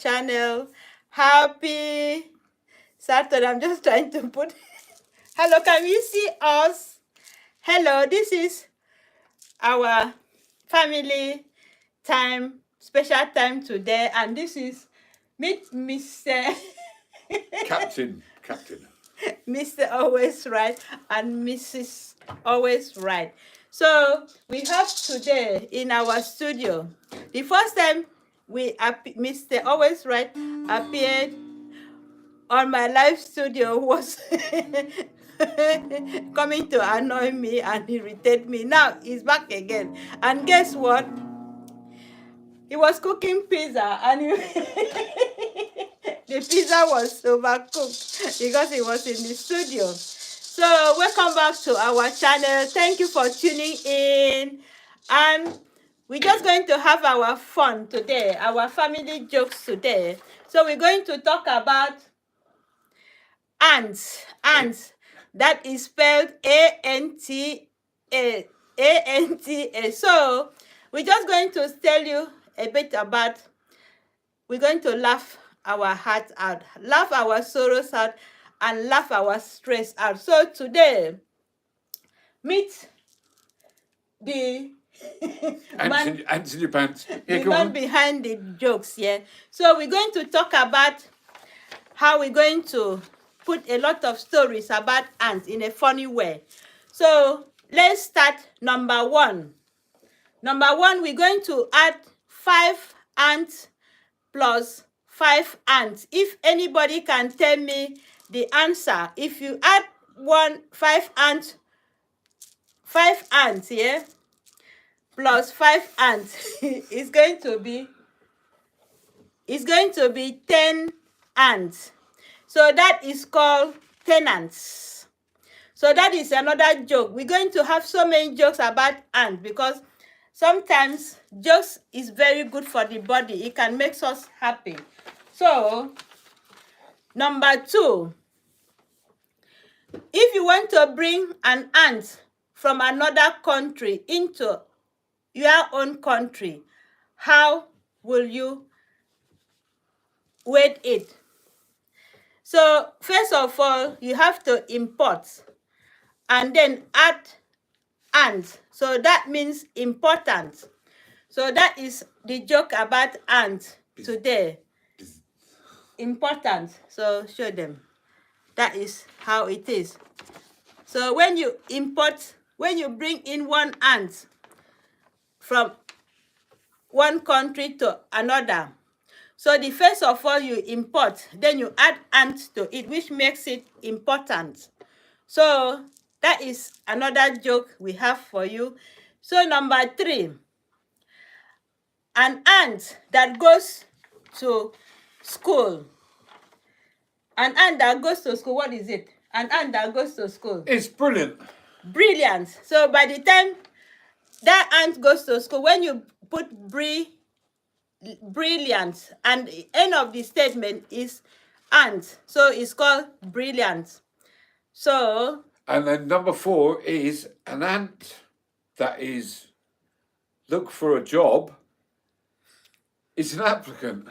channel. Happy Saturday. I'm just trying to put... Hello, can you see us? Hello, this is our family time, special time today, and this is meet Mr. Captain. Mr. Always Right and Mrs. Always Right. So we have today in our studio, the first time Mr. Always Right appeared on my live studio was coming to annoy me and irritate me. Now he's back again. And guess what? He was cooking pizza and the pizza was overcooked because he was in the studio. So welcome back to our channel. Thank you for tuning in. And we're just going to have our fun today, our family jokes today. So we're going to talk about ants. Ants. That is spelled A-N-T-A. A-N-T-A. So we're just going to tell you a bit about, we're going to laugh our hearts out, laugh our sorrows out, and laugh our stress out. So today, meet the Ants in your pants. Yeah, the go man on. behind the jokes, yeah. So we're going to talk about how we're going to put a lot of stories about ants in a funny way. So let's start number one. Number one, we're going to add 5 ants plus 5 ants. If anybody can tell me the answer, if you add 5 ants, yeah, plus 5 ants, it's going to be 10 ants. So that is called tenants. So that is another joke. We're going to have so many jokes about ants because sometimes jokes is very good for the body. It can make us happy. So, number 2, if you want to bring an ant from another country into your own country, how will you weight it? So, first of all, you have to import and then add ant. So that means important. So that is the joke about ant today. Important. So show them. That is how it is. So when you bring in one ant from one country to another, so the first of all you import, then you add ant to it, which makes it important. So that is another joke we have for you. So number 3, an ant that goes to school. An ant that goes to school, what is it? An ant that goes to school. It's brilliant. Brilliant. So by the time that ant goes to school, when you put brilliant, and the end of the statement is ant, so it's called brilliant. So, and then number 4 is an ant that is look for a job. It's an applicant.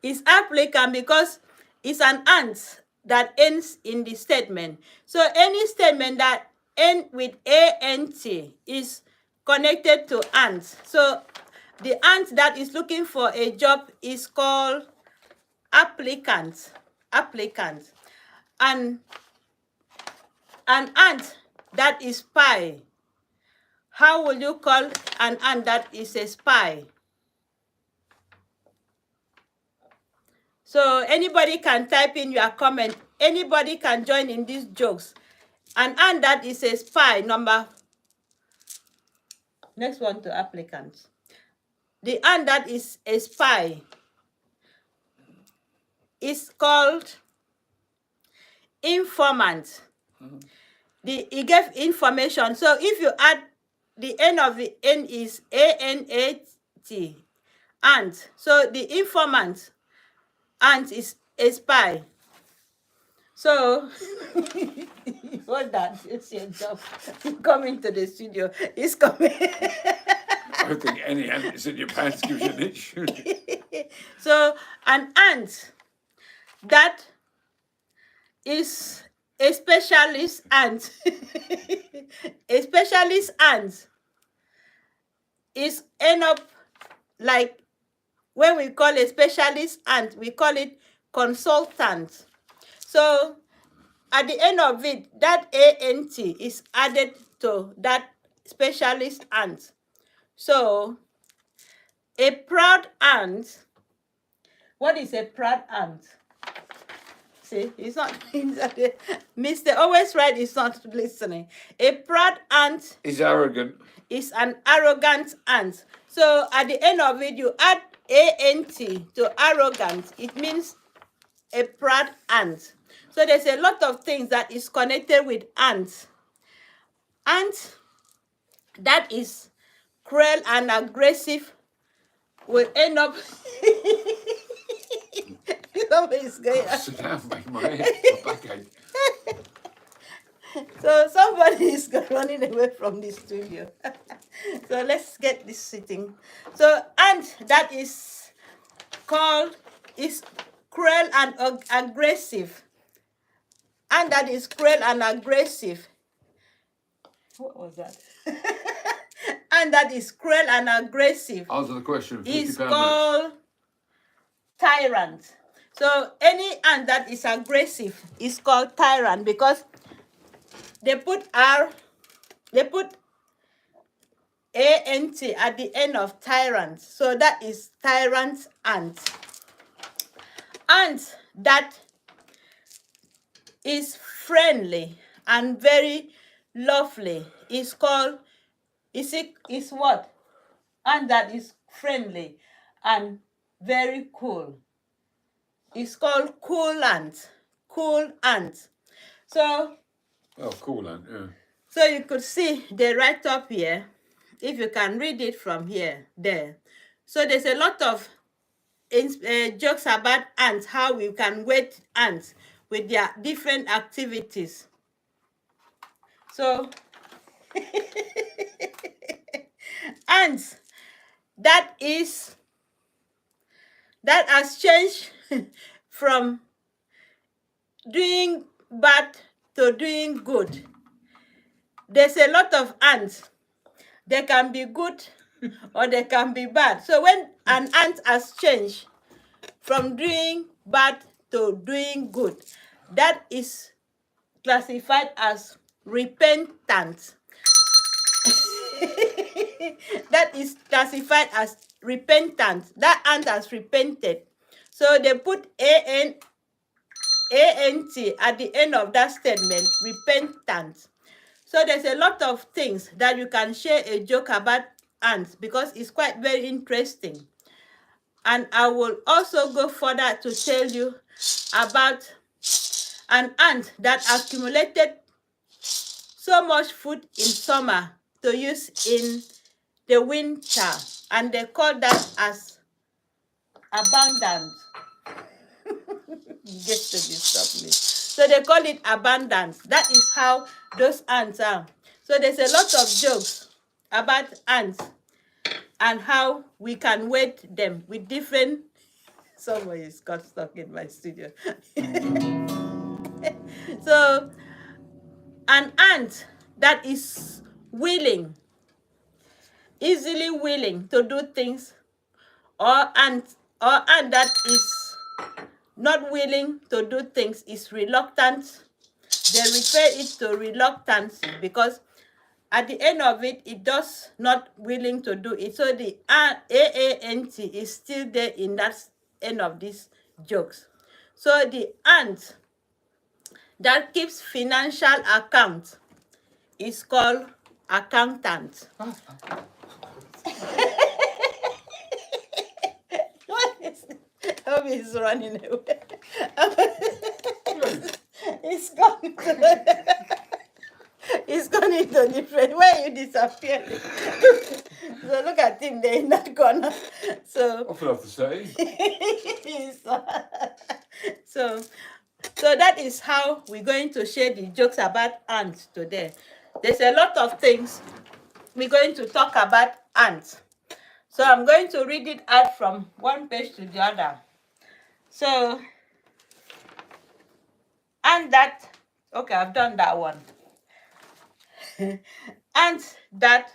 It's applicant because it's an ant that ends in the statement. So any statement that ends with A-N-T is connected to ant. So the ant that is looking for a job is called applicant. Applicant. And an ant that is spy. How will you call an ant that is a spy? So anybody can type in your comment. Anybody can join in these jokes. An ant that is a spy. Next one to applicants. The ant that is a spy is called informant. He gave information. So if you add the end of the N is A-N-A-T, ant. So the informant ant is a spy. So, hold that. It's your job. Coming to the studio. It's coming. I don't think any ant that's in your pants gives you an itch. So, an ant that is a specialist ant. A specialist ant is end up like when we call a specialist ant, we call it consultant. So at the end of it, that ANT is added to that specialist ant. So a proud ant, what is a proud ant? See, it's not, Mr. Always Right is not listening. A proud ant He's arrogant. is an arrogant ant. So at the end of it, you add ANT to arrogant. It means a proud ant. So there's a lot of things that is connected with ants. Ant that is cruel and aggressive will end up. Somebody's going. Sit down, make my head my backache. So somebody is running away from the studio. So let's get this sitting. So ant that is called is cruel and aggressive. And that is cruel and aggressive. What was that? And that is cruel and aggressive. Answer the question. Is £50 called tyrant. So any ant that is aggressive is called tyrant because they put ANT at the end of tyrant. So that is tyrant ant. Ant that is friendly and very lovely is called is what? And that is friendly and very cool. It's called cool ant. Cool ant. So Oh, cool, ant, yeah. so you could see the right up here, if you can read it from here, there. So there's a lot of jokes about ants, how we can weight ants with their different activities. So ants that has changed from doing bad to doing good. There's a lot of ants. They can be good or they can be bad. So when an ant has changed from doing bad to doing good, that is classified as repentant. That is classified as repentant. That ant has repented. So they put ANT at the end of that statement, repentant. So there's a lot of things that you can share a joke about ants because it's quite very interesting. And I will also go further to tell you about an ant that accumulated so much food in summer to use in the winter, and they call that as abundance. You get to disturb me. So they call it abundance. That is how those ants are. So there's a lot of jokes about ants and how we can weight them with different. Somebody's got stuck in my studio. So an ant that is willing, easily willing to do things, or ant that is not willing to do things is reluctant. They refer it to reluctancy because at the end of it, it does not willing to do it. So the AANT is still there in that end of these jokes. So the ant that keeps financial account is called accountant. Obi is running away. It's gone it's gone into different. Where you disappearing? So look at him there in that corner. So I feel have to say. so So that is how we're going to share the jokes about ants today. There's a lot of things we're going to talk about ants. So I'm going to read it out from one page to the other. So, and that, okay, I've done that one. Ants that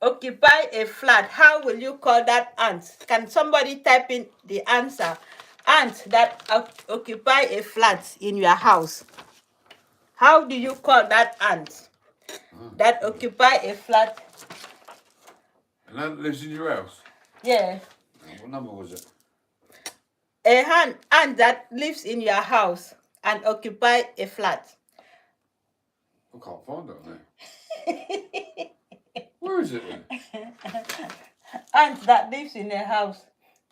occupy a flat. How will you call that ant? Can somebody type in the answer? Ants that occupy a flat in your house. How do you call that ant that occupy a flat? An ant lives in your house? Yeah. What number was it? A ant that lives in your house and occupy a flat. I can't find it on there. Where is it then? Ant that lives in a house.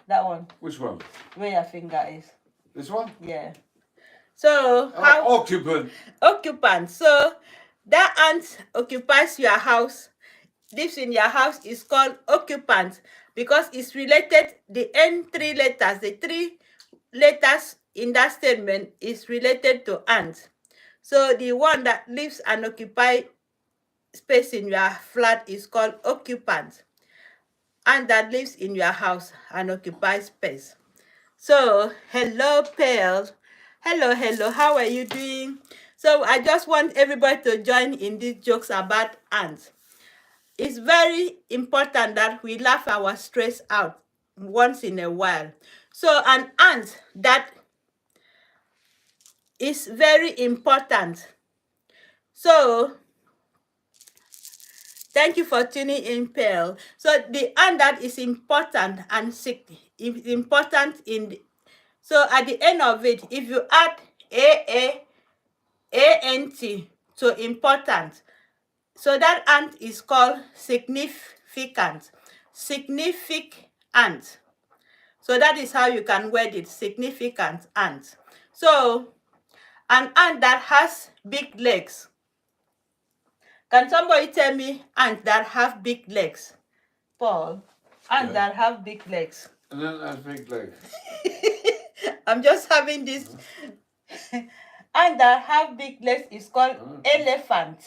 That one. Which one? Where your finger is. This one? Yeah. So how occupant. Occupant. So that ant occupies your house, lives in your house, is called occupant because it's related. The three letters, the three letters in that statement is related to ant. So the one that lives and occupy space in your flat is called occupant. Ant that lives in your house and occupies space. So, hello, Pearl. Hello, how are you doing? So, I just want everybody to join in these jokes about ants. It's very important that we laugh our stress out once in a while. So, an ant that is very important. So, thank you for tuning in, Pearl. So, the ant that is important and is important in the, so at the end of it, if you add ant to important, so that ant is called significant. Significant. So that is how you can word it, significant ant. So an ant that has big legs. Can somebody tell me ants that have big legs? Paul, ants that have big legs. And then has big legs. I'm just having this. Ants that have big legs is called elephant.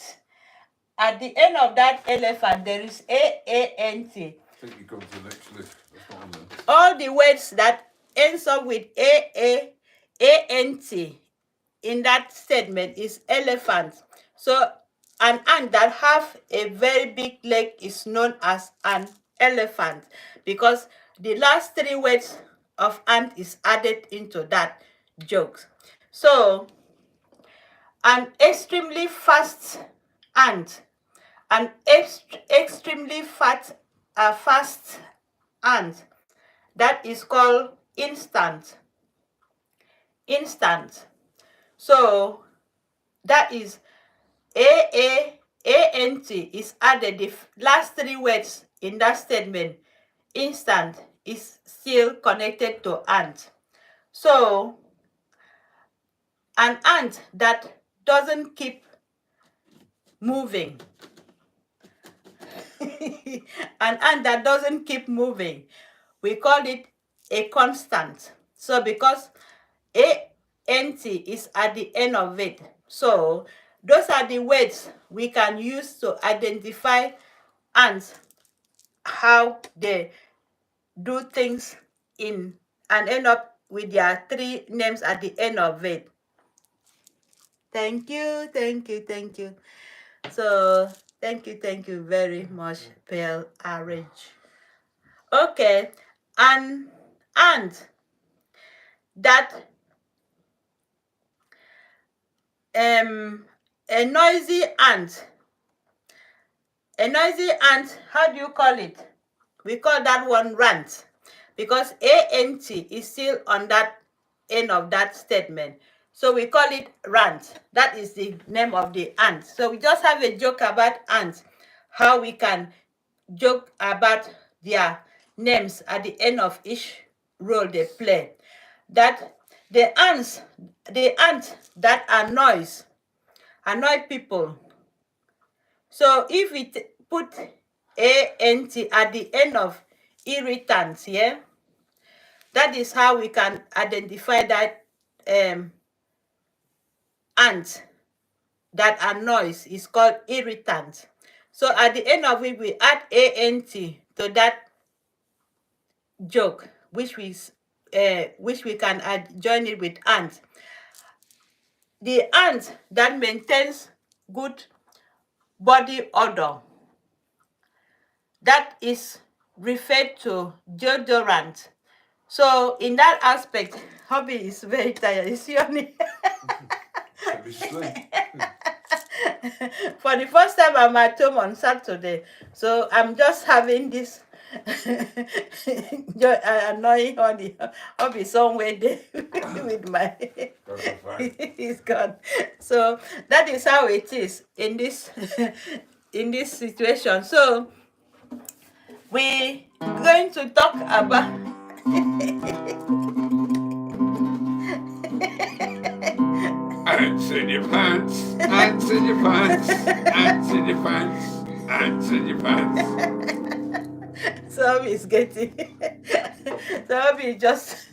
At the end of that elephant, there is AANT. I think you've gone to the next list. That's not on there. All the words that ends up with AANT in that statement is elephant. So an ant that have a very big leg is known as an elephant because the last three words of ant is added into that joke. So an extremely fast ant, an extremely fast ant, that is called instant. Instant. So that is AANT is added. The last three words in that statement, instant, is still connected to ant. So an ant that doesn't keep moving. An ant that doesn't keep moving, we call it a constant. So because ANT is at the end of it, so those are the words we can use to identify ants, how they do things in and end up with their three names at the end of it. Thank you. So thank you very much, Pearl Orange. Okay, an ant that a noisy ant. A noisy ant, how do you call it? We call that one rant because ANT is still on that end of that statement. So we call it rant. That is the name of the ant. So we just have a joke about ants, how we can joke about their names at the end of each role they play. That the ants that annoy people. So if we put ANT at the end of irritants, yeah, that is how we can identify that ants that annoys is called irritant. So at the end of it, we add ant to that joke, which we can join it with ant. The ant that maintains good body odor, that is referred to deodorant. So in that aspect, Hobby is very tired. Is yawning. For the first time, I'm at home on Saturday, so I'm just having this annoying Hobby somewhere there with my. He's gone. So that is how it is in this in this situation. So we're going to talk about. Ants in your pants, ants in your pants, ants in your pants, ants in your pants. So is getting. So is just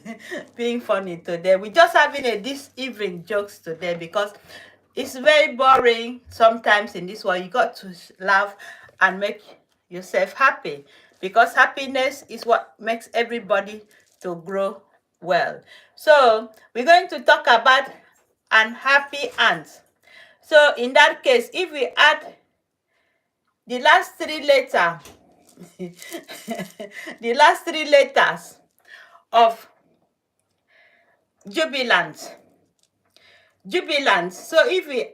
being funny today. We're just having this evening jokes today because it's very boring sometimes in this world. You got to laugh and make yourself happy, because happiness is what makes everybody to grow well. So we're going to talk about an happy ant. So in that case, if we add the last three letters the last three letters of jubilant. So if we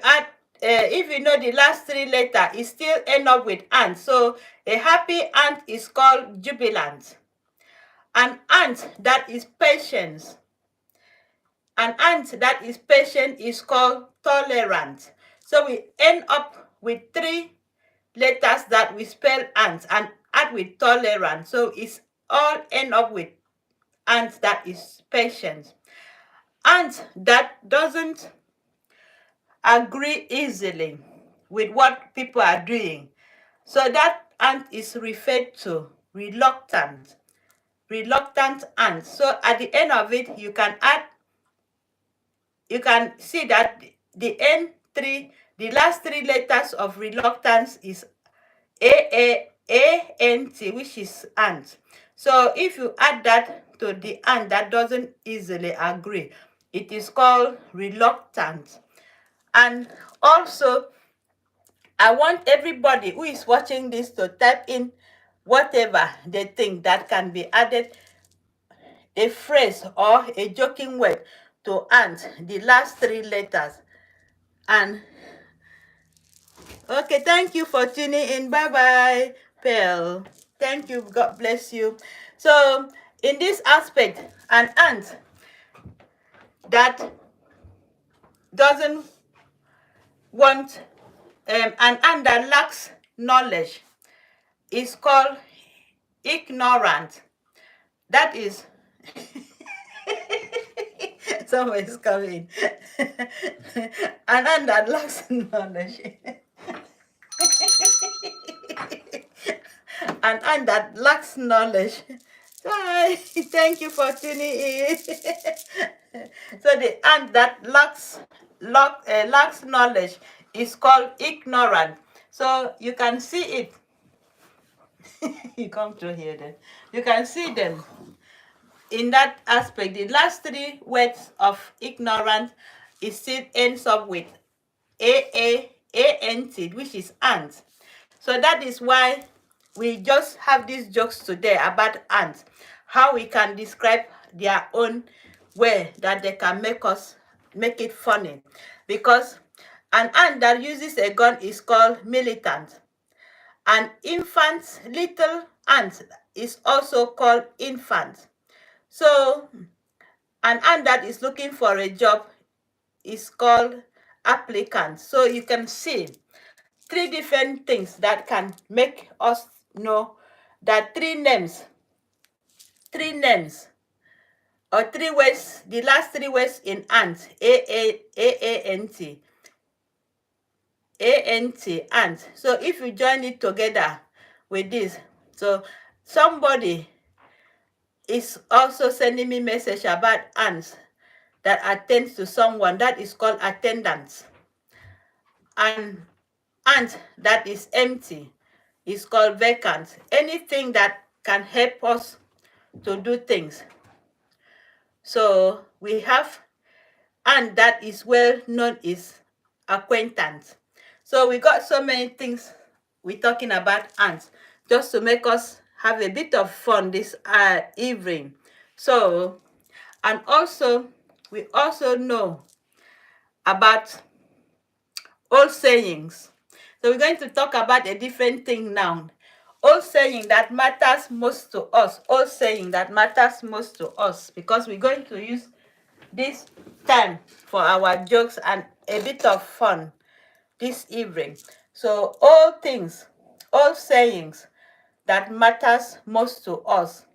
add, if you know the last three letters, it still end up with ant. So a happy ant is called jubilant. An ant that is patient. An ant that is patient is called tolerant. So we end up with three letters that we spell ant and add with tolerant. So it's all end up with ant that is patient. Ant that doesn't agree easily with what people are doing. So that ant is referred to reluctant. Reluctant ant. So at the end of it, you can see that the last three letters of reluctance is A-N-T, which is ant. So if you add that to the ant that doesn't easily agree, it is called reluctant. And also, I want everybody who is watching this to type in whatever they think that can be added, a phrase or a joking word to ant, the last three letters. And okay, thank you for tuning in. Bye-bye, Pearl. Thank you. God bless you. So, in this aspect, an ant that doesn't want, an ant that lacks knowledge is called ignorant. That is, someone is coming. An ant that lacks knowledge. An ant that lacks knowledge. Hi, thank you for tuning in. So the ant that lacks knowledge is called ignorant. So you can see it. You come through here then. You can see them in that aspect. The last three words of ignorant, it still ends up with A-A-A-N-T, which is ant. So that is why we just have these jokes today about ants, how we can describe their own way that they can make it funny. Because an ant that uses a gun is called militant. An infant, little ant, is also called infant. So an ant that is looking for a job is called applicant. So you can see three different things that can make us know that three names or three words, the last three words in ant, A-A-A-A-N-T, A-N-T, ant. So if you join it together with this, so somebody is also sending me message about ants, that attends to someone, that is called attendance. An ant that is empty is called vacant. Anything that can help us to do things. So we have ant that is well known is acquaintance. So we got so many things we're talking about ants just to make us have a bit of fun this evening. So, and also we also know about old sayings. So we're going to talk about a different thing now. Old saying that matters most to us. Old saying that matters most to us, because we're going to use this time for our jokes and a bit of fun this evening. So old things, old sayings that matters most to us.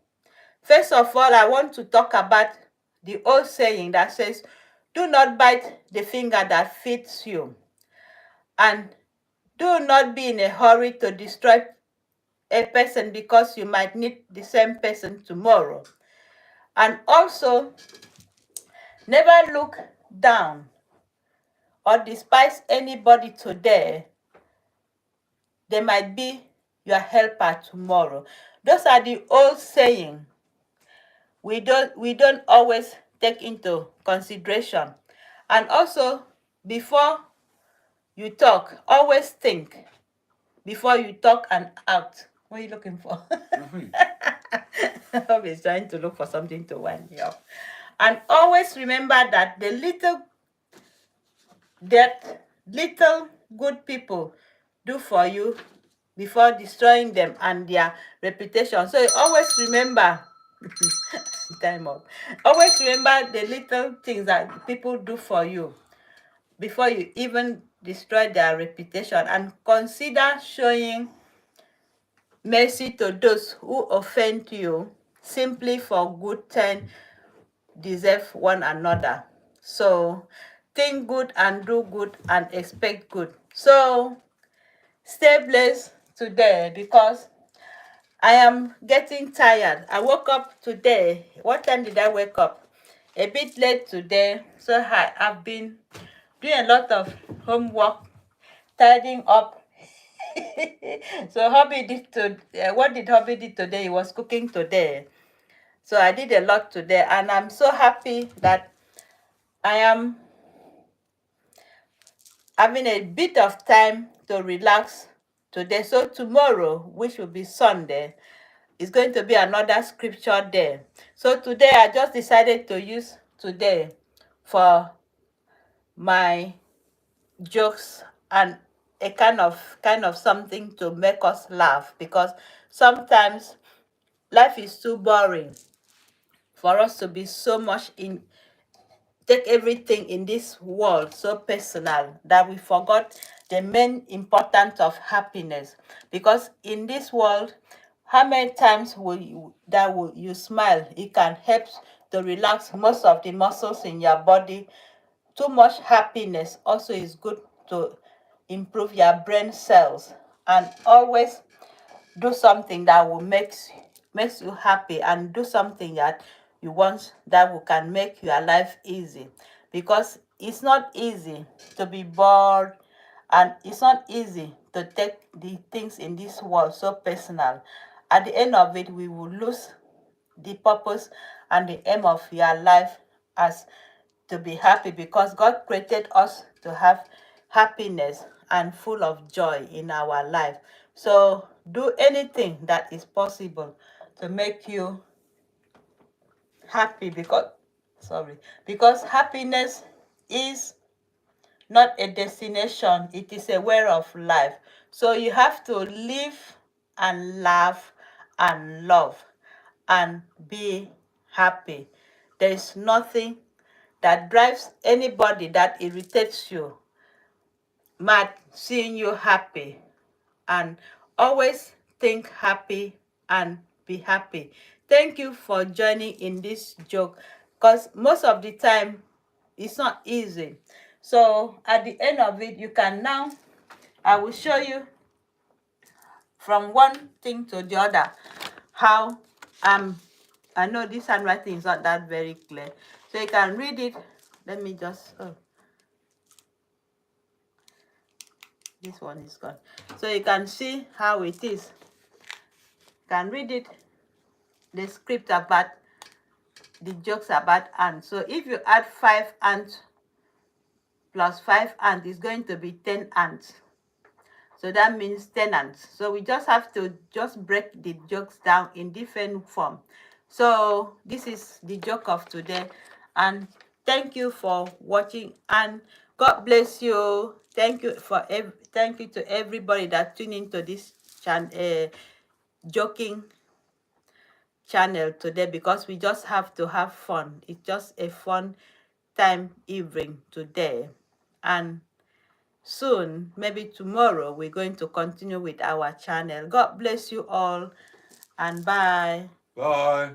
First of all, I want to talk about the old saying that says, do not bite the finger that feeds you, and do not be in a hurry to destroy a person because you might need the same person tomorrow. And also, never look down or despise anybody today. They might be your helper tomorrow. Those are the old saying we don't always take into consideration. And also, before you talk, always think before you talk and act. What are you looking for? I'm always trying to look for something to wind you up. And always remember that little good people do for you before destroying them and their reputation. So always remember time up. Always remember the little things that people do for you before you even destroy their reputation, and consider showing mercy to those who offend you simply for good turn deserve one another. So think good and do good and expect good. So stay blessed today, because I am getting tired. I woke up today. What time did I wake up? A bit late today. So I've been doing a lot of homework, tidying up. So what did Hobby did today? He was cooking today. So I did a lot today, and I'm so happy that I am having a bit of time to relax today. So tomorrow, which will be Sunday, is going to be another scripture day. So today I just decided to use today for my jokes and a kind of something to make us laugh, because sometimes life is too boring for us to be so much in take everything in this world so personal that we forgot the main importance of happiness. Because in this world, how many times will you smile? It can help to relax most of the muscles in your body. Too much happiness also is good to improve your brain cells. And always do something that will makes you happy, and do something that you want that can make your life easy, because it's not easy to be bored, and it's not easy to take the things in this world so personal. At the end of it, we will lose the purpose and the aim of your life as to be happy, because God created us to have happiness and full of joy in our life. So do anything that is possible to make you happy, because happiness is not a destination, it is a way of life. So you have to live and laugh and love and be happy. There is nothing that drives anybody that irritates you mad seeing you happy. And always think happy and be happy. Thank you for joining in this joke, because most of the time it's not easy. So at the end of it, you can now, I will show you from one thing to the other how I know this handwriting is not that very clear, so you can read it Let me just, oh, this one is gone. So you can see how it is. You can read it, the script about the jokes about ants. So if you add 5 ants plus 5 ants, is going to be 10 ants. So that means tenants. So we just have to just break the jokes down in different form. So this is the joke of today, and thank you for watching, and God bless you. Thank you thank you to everybody that tuned into this joking channel today, because we just have to have fun. It's just a fun time evening today, and soon, maybe tomorrow, we're going to continue with our channel. God bless you all, and bye. Bye.